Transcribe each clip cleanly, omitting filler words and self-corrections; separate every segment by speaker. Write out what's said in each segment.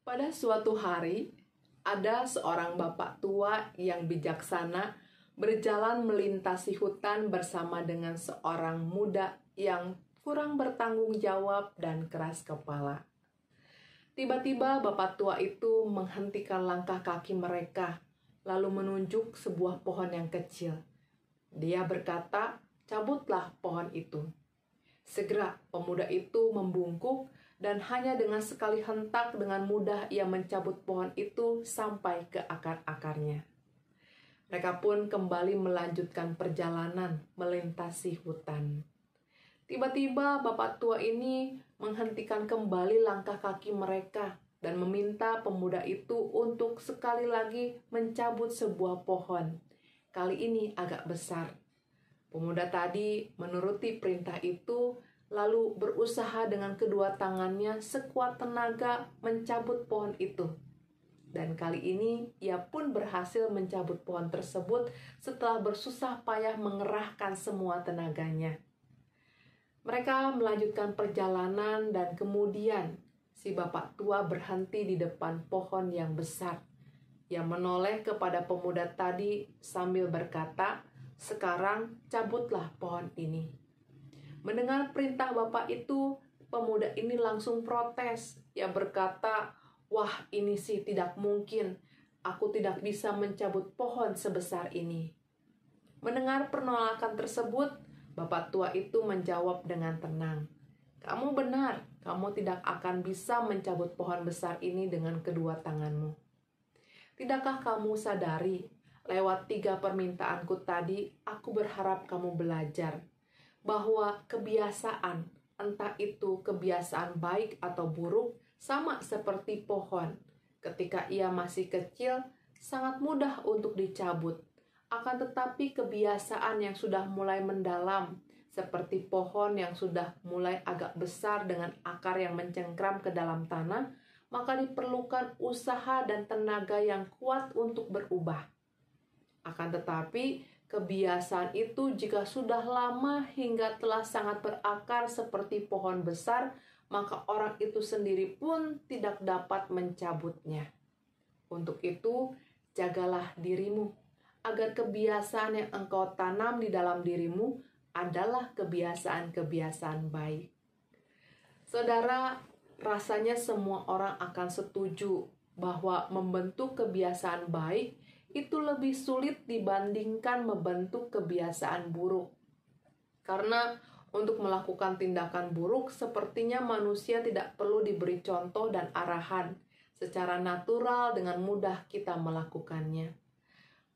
Speaker 1: Pada suatu hari, ada seorang bapak tua yang bijaksana berjalan melintasi hutan bersama dengan seorang muda yang kurang bertanggung jawab dan keras kepala. Tiba-tiba bapak tua itu menghentikan langkah kaki mereka, lalu menunjuk sebuah pohon yang kecil. Dia berkata, "Cabutlah pohon itu." Segera pemuda itu membungkuk dan hanya dengan sekali hentak dengan mudah ia mencabut pohon itu sampai ke akar-akarnya. Mereka pun kembali melanjutkan perjalanan melintasi hutan. Tiba-tiba bapak tua ini menghentikan kembali langkah kaki mereka dan meminta pemuda itu untuk sekali lagi mencabut sebuah pohon. Kali ini agak besar. Pemuda tadi menuruti perintah itu, lalu berusaha dengan kedua tangannya sekuat tenaga mencabut pohon itu. Dan kali ini ia pun berhasil mencabut pohon tersebut setelah bersusah payah mengerahkan semua tenaganya. Mereka melanjutkan perjalanan dan kemudian si bapak tua berhenti di depan pohon yang besar. Ia menoleh kepada pemuda tadi sambil berkata, "Sekarang cabutlah pohon ini." Mendengar perintah bapak itu, pemuda ini langsung protes. Ia berkata, "Wah, ini sih tidak mungkin. Aku tidak bisa mencabut pohon sebesar ini." Mendengar penolakan tersebut, bapak tua itu menjawab dengan tenang, "Kamu benar, kamu tidak akan bisa mencabut pohon besar ini dengan kedua tanganmu. Tidakkah kamu sadari, lewat 3 permintaanku tadi, aku berharap kamu belajar bahwa kebiasaan, entah itu kebiasaan baik atau buruk, sama seperti pohon. Ketika ia masih kecil, sangat mudah untuk dicabut. Akan tetapi kebiasaan yang sudah mulai mendalam, seperti pohon yang sudah mulai agak besar dengan akar yang mencengkram ke dalam tanah, maka diperlukan usaha dan tenaga yang kuat untuk berubah. Akan tetapi, kebiasaan itu jika sudah lama hingga telah sangat berakar seperti pohon besar, maka orang itu sendiri pun tidak dapat mencabutnya. Untuk itu, jagalah dirimu, agar kebiasaan yang engkau tanam di dalam dirimu adalah kebiasaan-kebiasaan baik. Saudara, rasanya semua orang akan setuju bahwa membentuk kebiasaan baik itu lebih sulit dibandingkan membentuk kebiasaan buruk. Karena untuk melakukan tindakan buruk, sepertinya manusia tidak perlu diberi contoh dan arahan. Secara natural dengan mudah kita melakukannya.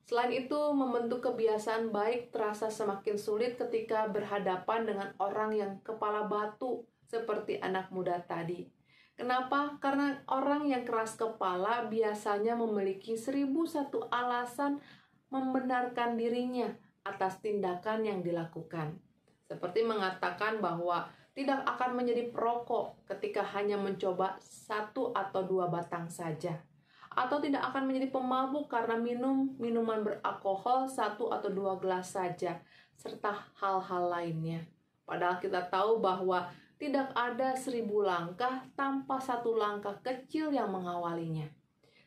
Speaker 1: Selain itu, membentuk kebiasaan baik terasa semakin sulit ketika berhadapan dengan orang yang kepala batu, seperti anak muda tadi. Kenapa? Karena orang yang keras kepala biasanya memiliki 1001 alasan membenarkan dirinya atas tindakan yang dilakukan. Seperti mengatakan bahwa tidak akan menjadi perokok ketika hanya mencoba 1 atau 2 batang saja. Atau tidak akan menjadi pemabuk karena minum minuman beralkohol 1 atau 2 gelas saja, serta hal-hal lainnya. Padahal kita tahu bahwa tidak ada 1000 langkah tanpa 1 langkah kecil yang mengawalinya.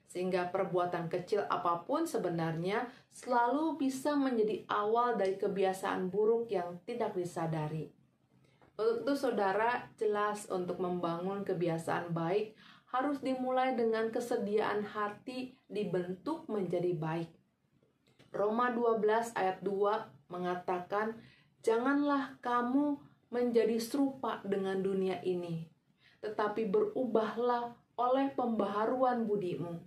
Speaker 1: Sehingga perbuatan kecil apapun sebenarnya selalu bisa menjadi awal dari kebiasaan buruk yang tidak disadari. Untuk itu saudara, jelas untuk membangun kebiasaan baik harus dimulai dengan kesediaan hati dibentuk menjadi baik. Roma 12 ayat 2 mengatakan, "Janganlah kamu menjadi serupa dengan dunia ini, tetapi berubahlah oleh pembaharuan budimu,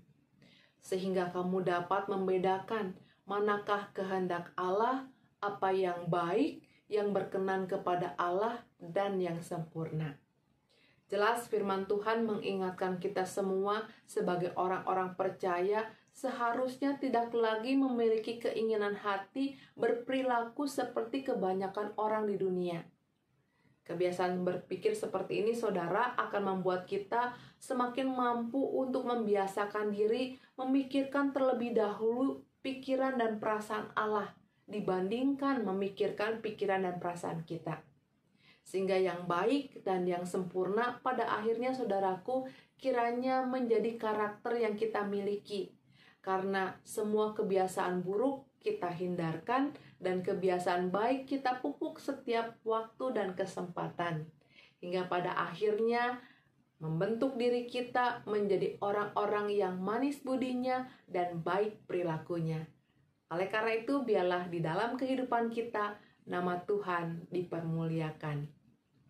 Speaker 1: sehingga kamu dapat membedakan manakah kehendak Allah, apa yang baik, yang berkenan kepada Allah, dan yang sempurna." Jelas firman Tuhan mengingatkan kita semua sebagai orang-orang percaya seharusnya tidak lagi memiliki keinginan hati berperilaku seperti kebanyakan orang di dunia. Kebiasaan berpikir seperti ini, saudara, akan membuat kita semakin mampu untuk membiasakan diri memikirkan terlebih dahulu pikiran dan perasaan Allah dibandingkan memikirkan pikiran dan perasaan kita. Sehingga yang baik dan yang sempurna pada akhirnya saudaraku kiranya menjadi karakter yang kita miliki. Karena semua kebiasaan buruk kita hindarkan dan kebiasaan baik kita pupuk setiap waktu dan kesempatan. Hingga pada akhirnya membentuk diri kita menjadi orang-orang yang manis budinya dan baik perilakunya. Oleh karena itu, biarlah di dalam kehidupan kita nama Tuhan dipermuliakan.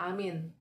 Speaker 1: Amin.